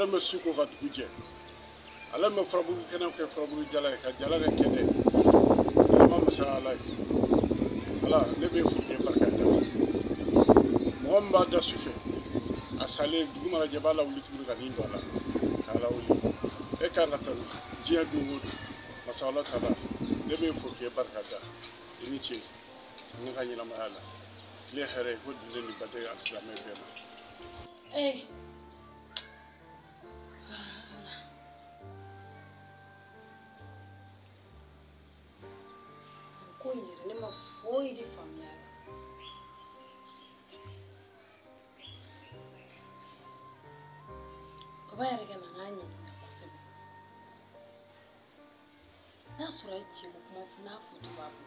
ala me suko ka duje ala me fraburu kena ko fraburu jala ka jala ka kede ma masala ala ne be fuke barka da mo mba da sufe asale duguma la jabala wuli turu ka nindo ala wuli e ka ngata jiya du wud masala tala ne be fuke barka da ini ce ni ka nyina ma ala le here ko dinde ni bade al-islamé bema Kunyere ne ma foi di família. Oba yarega na nganye na kusema. Na sura ichi kuma funa futu babu.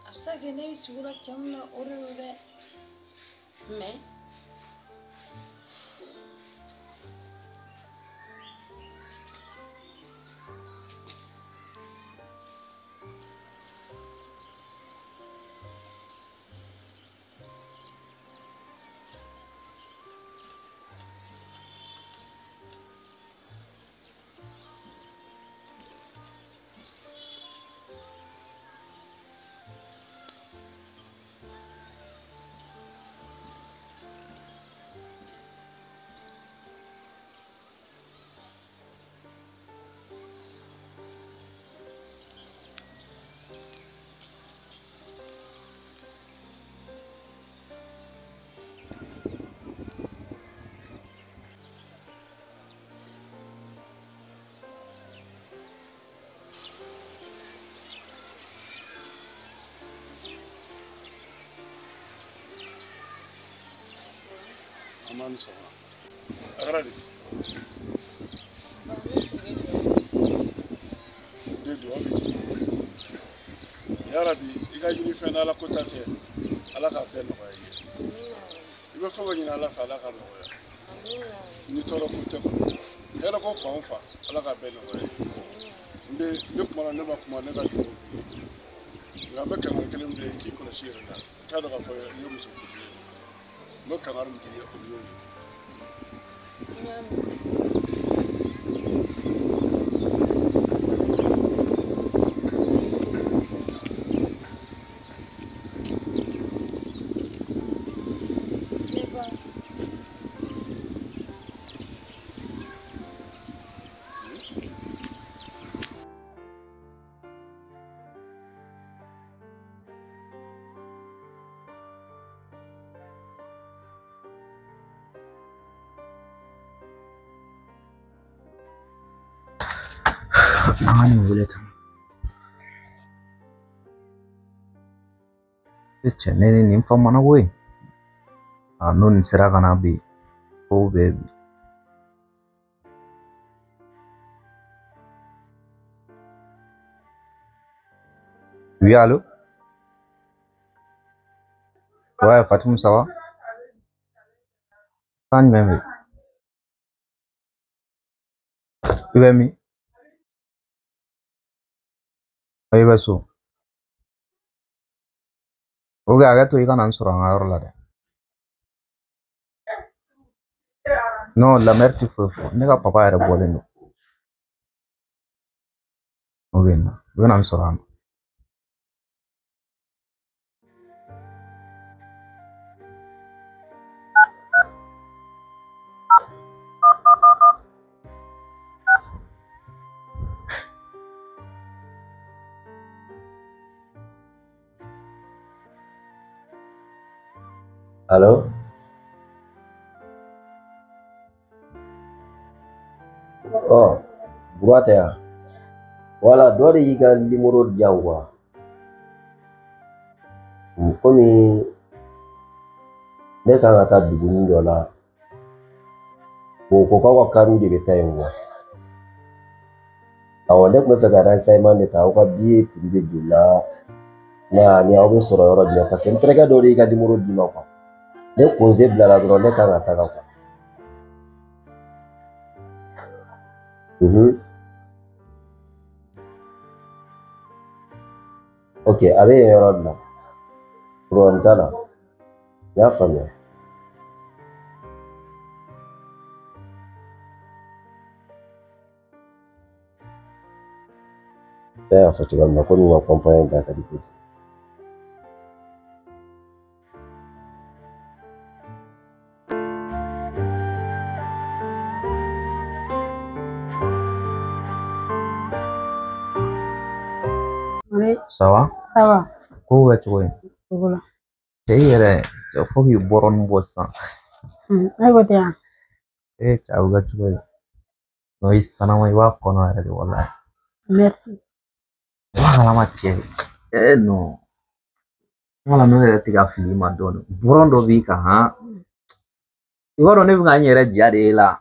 Absage ne sura chamna orore me aman sa agradi dedu abi ya rabbi iga jini fena ala ko tate ala ka ben ko yi ibe fo gani ala fa ala ka no ya ni toro ko te ko hera ko fa ala ka ben ko yi nde ne kuma ne ba kuma ne ga do ngabe kan kelim de ki ko shira da ka do ka fo yo musu mo kamar mu ya ko yo Nani boleh tu? Chennai ni info mana boy? Nun seragana bi, oh baby. Wialu? Wah, Fatim sawa? Kan memi? Memi? Ayo basu. Oke, agak tu ikan ansur angar lah. No, la merti fufu. Nega papa era boleh no. Oke, na. Ikan ansur ang. Halo? Oh, buat ya? Wala dua di ikan limurut Jawa. Kami neka ngata duguni dola. Ko kawa karu di beta yengwa. Awalek me fegara sai man de taw ka bi pribe jula. Na ni awu soro yoro dia ka entrega do di ikan limurut di mako. Ne konze bla dro ne ka ngata ka. Okay, abe yoro na. Prontana. Ya famia. bɛɛ y'a fɔ cogoya min na ko n'u ka kɔnpɔɲɛ da ka di kojugu. Oui, Ça va? ça va. Ko bɛ cogo di? Voilà. Cɛ yɛrɛ fo k'i bɔrɔnin bɔ sisan. Ne ko ten yan. Cɛ bɛ cogo di? N'o y'i sanama i b'a kɔnɔ yɛrɛ de walahi. Merci. I b'a kalama cɛ. Non. Wala n'o yɛrɛ tɛ ka fili i ma dɔɔnin. Bɔrɔn dɔ b'i kan han. I b'a dɔn ne bɛ ka n yɛrɛ diya de e la.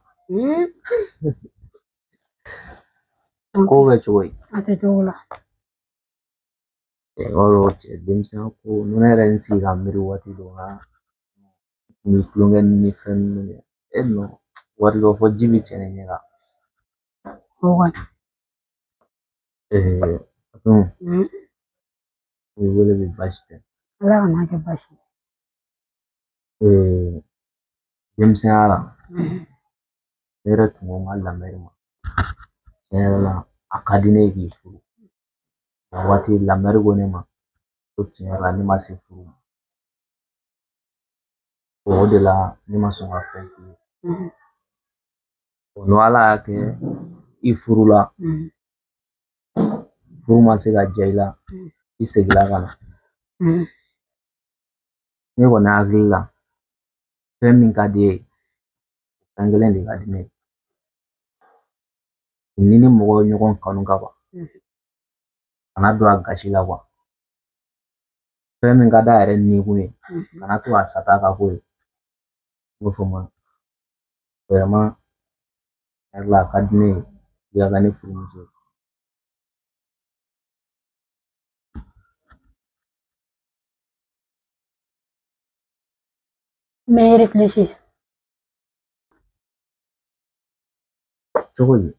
Ko bɛ cogo di? A tɛ cogo la. I b'a dɔn cɛ denmisɛnya ko ne yɛrɛ n sigi ka miiri waati dɔ la. Ni tulonkɛ ni fɛn ninnu ye. Non. Waati dɔ fɔ ji bɛ cɛ ne ɲɛ kan. O kɔni. I wele bɛ baasi tɛ. Ala kana kɛ baasi. Denmisɛnya la ne yɛrɛ tun ko n ka lamɛri ma. Tiɲɛ yɛrɛ la a ka di ne ye k'i furu. Nka waati lamɛri ko ne ma ko tiɲɛ yɛrɛ la ne ma se furu ma. O de la ne ma sɔn ka fɛn k'i ye. N'o ala y'a kɛ i furula furu ma se ka diya i la i segila ka na. Ne kɔni hakili la fɛn min ka di e ye fɛn kelen de ka di ne ye. Ni ni mɔgɔ ye ɲɔgɔn kanu ka ban kana don a gasi la kuwa. Fɛn min ka d'a yɛrɛ nikun ye kana to a sata ka ko ye. N b'o fɔ ma vraiment yɛrɛ la a ka di ne ye i ka ne furumuso ye. Mais réfléchis. Cogo di?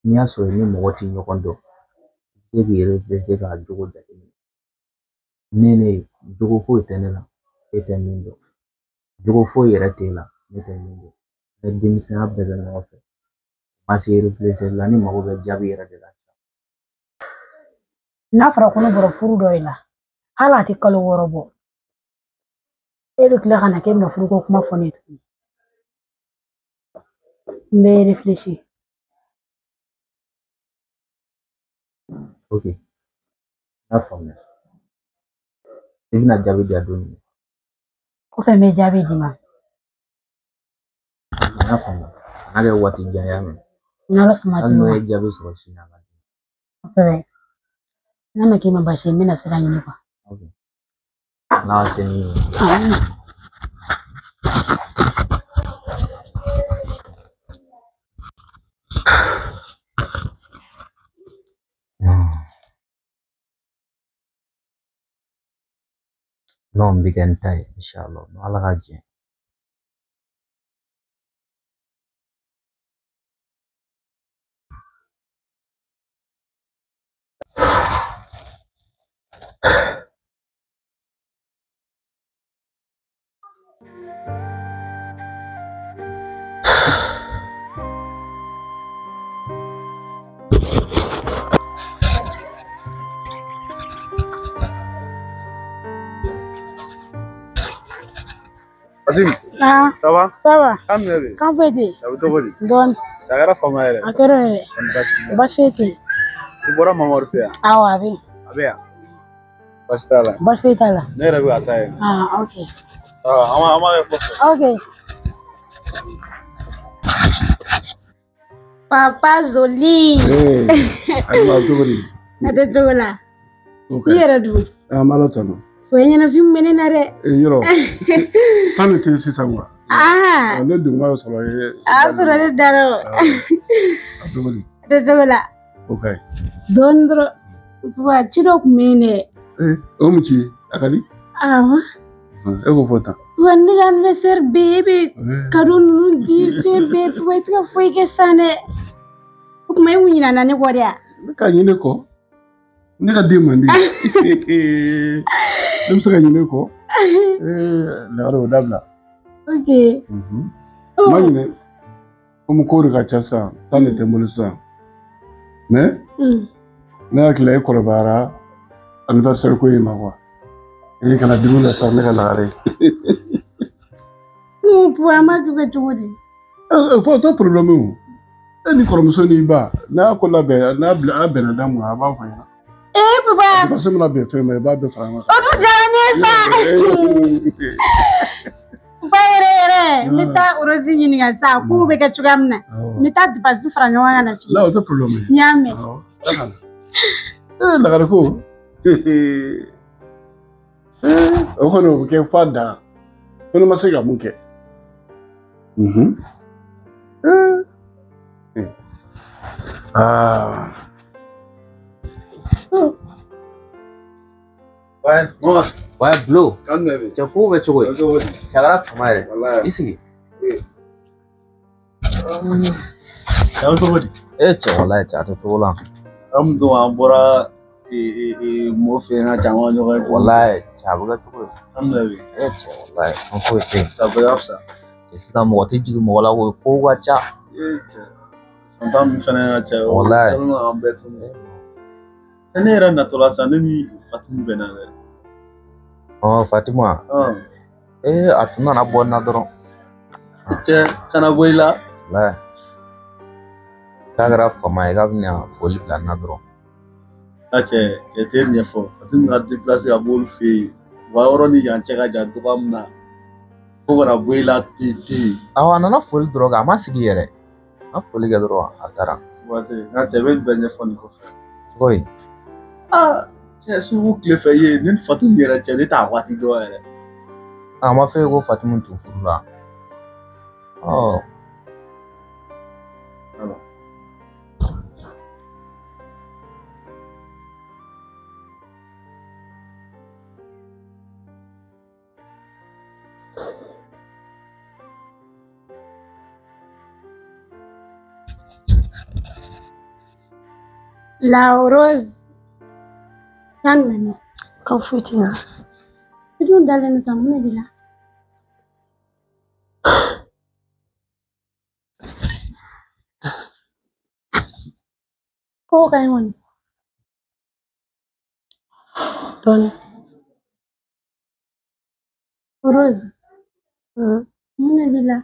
N'i y'a sɔrɔ i ni mɔgɔ ti ɲɔgɔn dɔn i bɛ se k'i réfléchir k'a jogo jateminɛ. Ne jogo foyi tɛ ne la e tɛ min dɔn. Jogo foyi yɛrɛ t'e la ne tɛ min dɔn. Bɛɛ denmisɛnya bɛɛ bɛ ɲɔgɔn fɛ. Ma se réfléchir la ni mago bɛ jaabi yɛrɛ de la. N'a fɔra ko ne bɔra furu dɔ in na hali a tɛ kalo 6 bɔ. E bɛ tila ka na k'e bɛna furuko kuma fɔ ne tuguni. N bɛ réfléchir. Ok. N'a faamuya. I bɛna jaabi di yan don min. Ko fɛn bɛ jaabi d'i ma. N'a faamuya. N'a kɛ waati jan y'a mɛn. N'Ala sɔnna Hali n'o ye jaabi sɔrɔ sini a ka di. kosɛbɛ. N'a ma k'i ma baasi ye n bɛna sira ɲini kuwa. Ok. N'a ka se ni ye. Non bɛ kɛ n ta ye inshallah n'Ala ka jɛ. Azim, Ah, ça va? ça va. Kan ne bɛ? Kan foyi tɛ yen. A bɛ cogo di? Dɔɔni. A kɛra fama yɛrɛ. A kɛra yɛrɛ. Kɔni baasi t'i la. Baasi foyi tɛ yen. I bɔra Mamadu fɛ yan? Awɔ a bɛ yen. A bɛ yan? Baasi t'a la. Baasi foyi t'a la. Ne yɛrɛ bɛ ka taa yen. Ah, ok. An b'a kɛ kɔfɛ. Ok. Papa Zoli. Ayiwa cogo di? A tɛ cogo la. I yɛrɛ dun. An b'a la tanu. O ye ɲɛnafin bɛ ne na dɛ. Yɔrɔ kan de tɛ sisan wa? Ne dun ma sɔrɔ ye. A y'a sɔrɔ ne dara o. A cogo di? A tɛ cogo la. Ok. Dɔɔni dɔrɔn. Papa ci dɔ tun bɛ yen dɛ. O mu ci a ka di? Awɔ. E ko fɔ tan. Wa ne ka anniversaire bɛ yen e bɛ cadeau ninnu di fɛn bɛɛ papa i tɛ ka foyi kɛ san dɛ. O tuma e mun ɲinɛna ne kɔ de wa? Ne ka ɲinɛ kɔ. Ne ka den man di. Ne bɛ se ka ɲinɛ kɔ. Lagare o dabila. Ok. Ma ɲinɛ. Komi ko de ka ca sisan tan de tɛ n bolo sisan. mais ne hakili la e kɔrɔbayara anniversaire ko in ma quoi i kana dimi la sa ne ka lagare puwa ma juge cogo di fo to problème o e ni kɔrɔmuso n'i ba n'a ko labɛn n'a bɛnna da mun a b'a fɔ ɲɛna papa parce que mina bɛn fɛn ma i b'a bɛɛ fara ɲɔgɔn o du jara ne sa ba yɛrɛ n bɛ taa orosi ɲininka sa k'u bɛ kɛ cogoya min na n bɛ taa dipasi fara ɲɔgɔn kan na f'i ye la o tɛ problème ye n y'a mɛn lagare ko o kɔni o bɛ kɛ f'a dan ko ne ma se ka mun kɛ Ouais, Blue. Cɛ ko bɛ cogo ye cɛkara fama yɛrɛ i sigi cɛ walayi cɛ a tɛ cogo la an don an bɔra mɔ fɛ yen ka caman ɲɔgɔn ye walayi cɛ a bɛ kɛ cogo ye cɛ walayi an foyi tɛ yen a bɛɛ ka fisa cɛ sisan mɔgɔ tɛ jigin mɔgɔ la ko kow ka ca fantan min fɛnɛ ka ca walayi an bɛɛ tun ne yɛrɛ natɔla sa ne ni Fatimu bɛnna dɛ Fatima a tun nana bɔ n na dɔrɔn cɛ kana bɔ i la walayi k'a kɛra fama ye k'a bɛna foli bila n na dɔrɔn cɛ tɛ ɲɛfɔ Fatimu ka déplacé ka b'olu fɛ yen u ka yɔrɔ ni yan cɛ ka jan cogoya min na fo kana bɔ i la ten a nana foli dɔrɔn kɛ a ma sigi yɛrɛ a foli kɛ dɔrɔn a taara nka cɛ bɛ bɛɛ ɲɛfɔ nin kɔfɛ cogo cɛ sugu tile fɛ ye ne ni Fatimu yɛrɛ cɛ ne t'a waati dɔn yɛrɛ a ma fɛ ko Fatimu tun furu la La Rose kan mɛnɛ Ka foyi tɛ na. i dun dalen don tan mun de b'i la ko ka ɲi kɔni Dɔɔnin. Rose mun de b'i la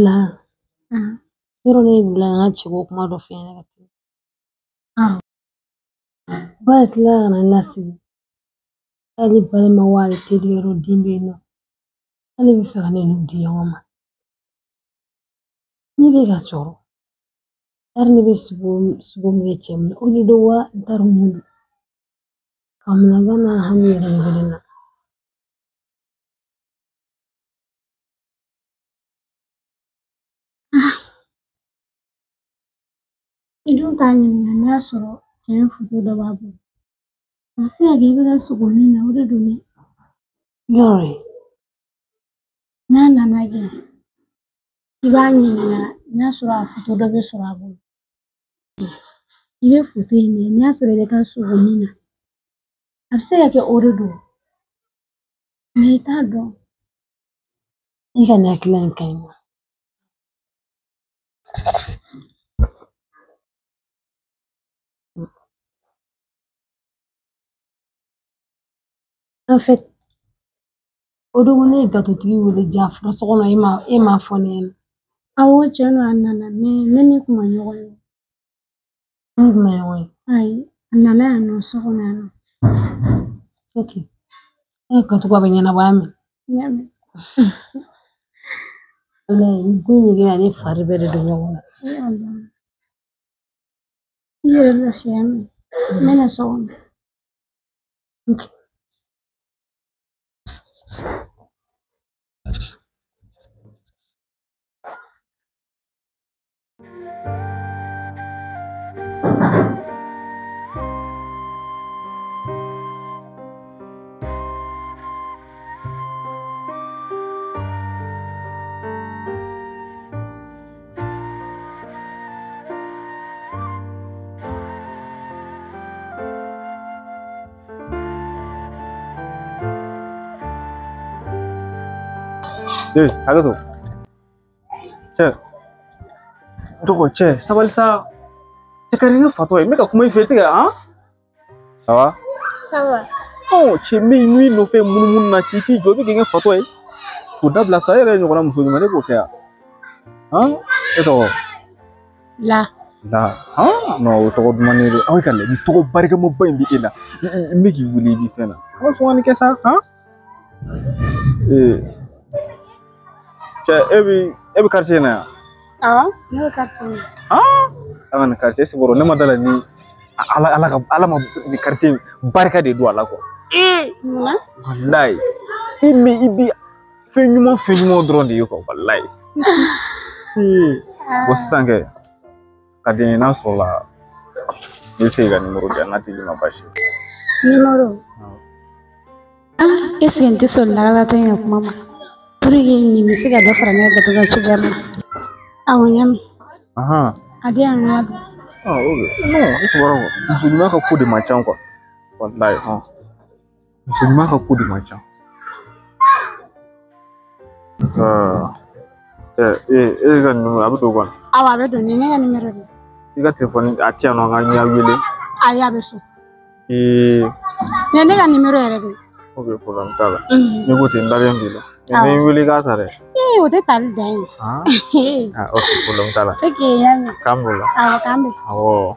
La yɔrɔ ne bila n ka cɛko kuma dɔ f'i ɲɛna ka tɛmɛ. Ba yɛrɛ tilala ka na n lasigi hali balima wari teri yɔrɔ den bɛ yen nɔ hali bɛ fɛ ka ne n'u di ɲɔgɔn ma ne bɛ ka sɔrɔ hali ne bɛ sogo min kɛ cɛ min o de don wa n t'a dɔn mun don ka mankan n'a hami yɛrɛ de bɛ ne na. i dun t'a ɲininka n'a y'a sɔrɔ cɛ in foto dɔ b'a bolo a bɛ se ka kɛ i bɛ ka sogo min na o de don dɛ Yɔrɔ ye n'a nana kɛ i b'a ɲininka n'a sɔrɔ a foto dɔ bɛ sɔrɔ a bolo i bɛ foto in lajɛ n'a sɔrɔ i bɛ ka sogo min na a bɛ se ka kɛ o de don mɛ i t'a dɔn i ka nin hakilila in ka ɲi wa. En fait o don ne ye gatotigi wele ja fura so kɔnɔ e m'a fɔ ne ɲɛna. awɔ tiɲɛ don a nana mɛ ne ni kun ma ɲɔgɔn ye Ne kun ma ɲɔgɔn ye. ayi a nana yan nɔ so kɔnɔ yan nɔ Ok gatogo a bɛ ɲɛnabɔ min. n y'a mɛn Walayi ko in ɲɛgɛn ne fari bɛɛ de don ɲɔgɔn na. i yɛrɛ lafiya mɛn n bɛna so kɔnɔ Ok. hakɛ to. Cɛ. Dɔgɔ cɛ, sabali sa. Cɛ ka di ne fatɔ ye. N bɛ ka kuma i fɛ tigɛ han? Ça va? Ça va. Oh, cɛ n bɛ i nɔfɛ munumunu na ci k'i jɔ i bɛ kɛ n kɛ fatɔ ye. K'o dabila sa e yɛrɛ ye ɲɔgɔnna muso ɲuman ne b'o kɛ yan. Han? E tɔgɔ? La. La. Han? Non o tɔgɔ duman ne de. Aw ka nin tɔgɔ barikamaba in bɛ e la. N bɛ k'i wele i bɛ fɛn na. An ka sɔn ka nin kɛ sa han? Cɛ e bɛ quartier in na yan? Awɔ, ne bɛ quartier in na. Han? An ka nin quartier sibɔrɔ ne ma da la ni ala ma nin quartier barika de don a la quoi. Munna? Wallahi. I bɛ fɛn ɲuman dɔrɔn de ye quoi wallahi. Bon sisan kɛ ka di n ye n'a sɔrɔla i bɛ se k'i ka numéro di yan n'a tɛ d'i ma baasi. Numéro? Est-ce que n tɛ sɔn lalatɔ in ka kuma ma? Pour que nin bɛ se ka dɔ fara ne ka gato ka cogoya min na. Awɔ n y'a mɛn. A di yan n y'a dɔn. Non i sɔrɔ muso ɲuman ka ko de man ca quoi wallahi muso ɲuman ka ko de man ca. E ka numéro a bɛ don kɔni. Awɔ a bɛ don nin ne ka numéro de. I ka téléphone a tɛ yan nɔ n ka ɲɛ wele. Ayi a bɛ so. Nin ne ka numéro yɛrɛ de. Ok problème t'a la. N'i ko ten n dalen b'i la. Mais n wele k'a ta dɛ. O tɛ tali dan ye. Ok problème t'a la. Ok n y'a mɛn. K'an b'o la. Awɔ k'an bɛn. Awɔ.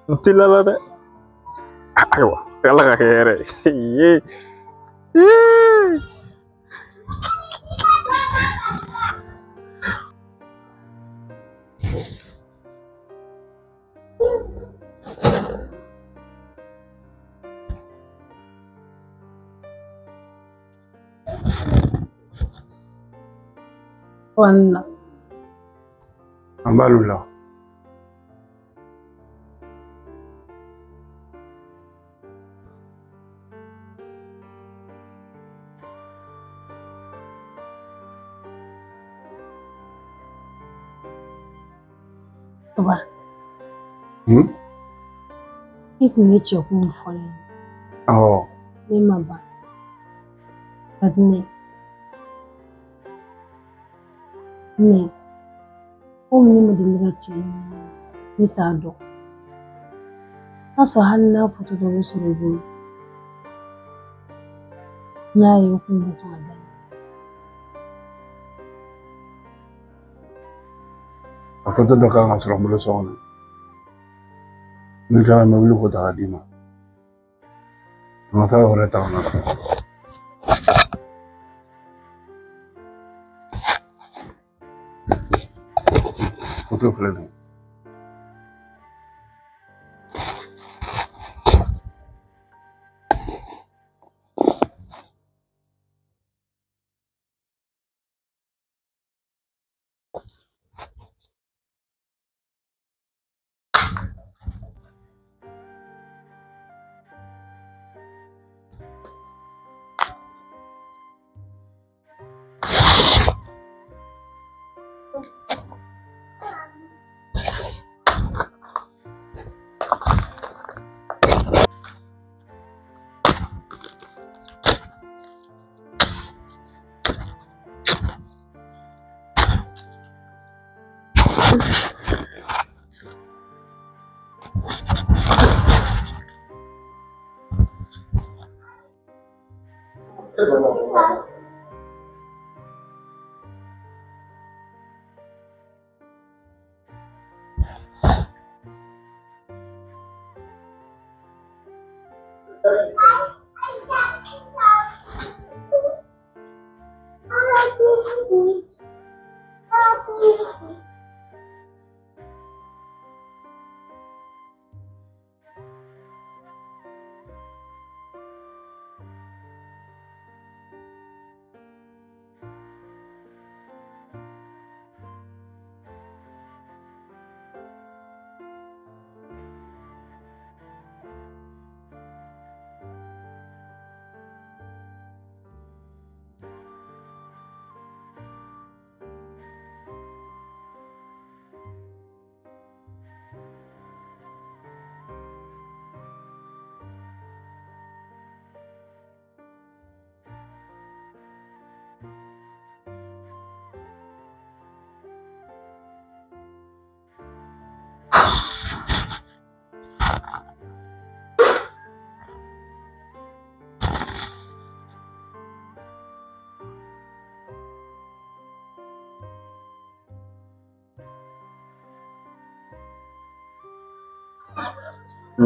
N teliyala dɛ. Ayiwa ala ka kɛ hɛrɛ ye. Wallah. An b'a lu la. Papa. I tun bɛ cɛ kun fɔ n ye. Awɔ. Ne ma ban. Ka di ne ye. Mais komi ne ma deli ka cɛ ɲini ne t'a dɔn. N'a sɔrɔ hali n'a foto dɔ bɛ sɔrɔ i bolo. N'a ye o kun bɛ sɔn ka da. A foto dɔ kan ka sɔrɔ n bolo so kɔnɔ. Ni taara n bɛ wuli k'o ta k'a d'i ma. N ka taa wɛrɛ ta ka na. Foto filɛ nin ye.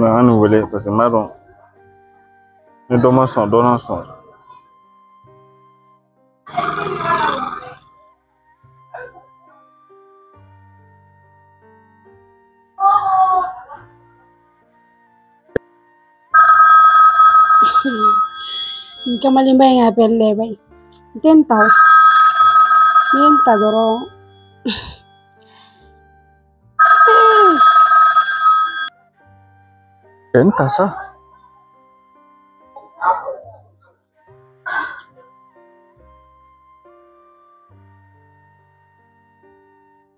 an n'u wele parce que n b'a dɔn ni dɔ ma sɔn dɔ na sɔn. Kamalen ba in appelle lɛ bɛ n tɛ n ta o n'i ye n ta dɔrɔn N ta sa.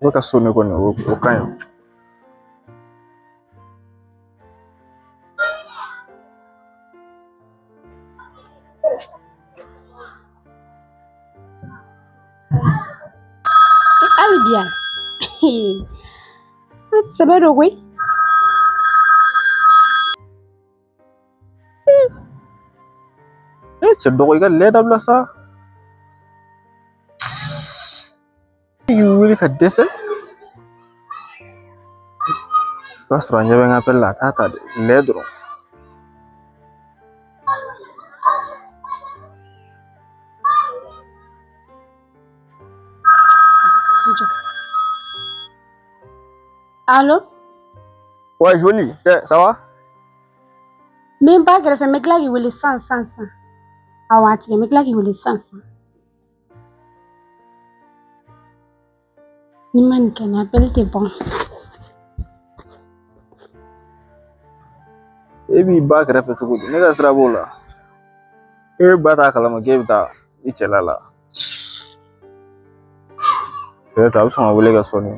O bɛ ka so ne kɔni o ka ɲi. hali bi yan sɛbɛ don koyi Cɛ dɔgɔ i ka lɛ dabila sa. I y'i wele ka dɛsɛ. I b'a sɔrɔ a ɲɛ bɛ n ka appel la a t'a ta dɛ lɛ dɔrɔn. allo Ouais, joli. Ça va? n bɛ n ba kɛrɛfɛ n bɛ tila k'i wele sisan awɔ a tigɛ n bɛ tila k'i wele sisan ni ma nin kɛ n appel tɛ ban E b'i ba kɛrɛfɛ cogo di? Ne ka sira b'o la. E ba t'a kalama k'e bɛ taa i cɛla la. Peut-être a bɛ sɔn ka wele ka sɔnni.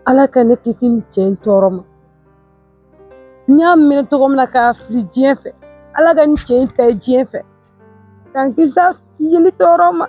Ala ka ne kisi ni cɛ in tɔɔrɔ ma. N y'a minɛ cogo min na k'a fili diɲɛ fɛ, Ala ka ni cɛ in ta diɲɛ fɛ ka n kisi a yeli tɔɔrɔ ma.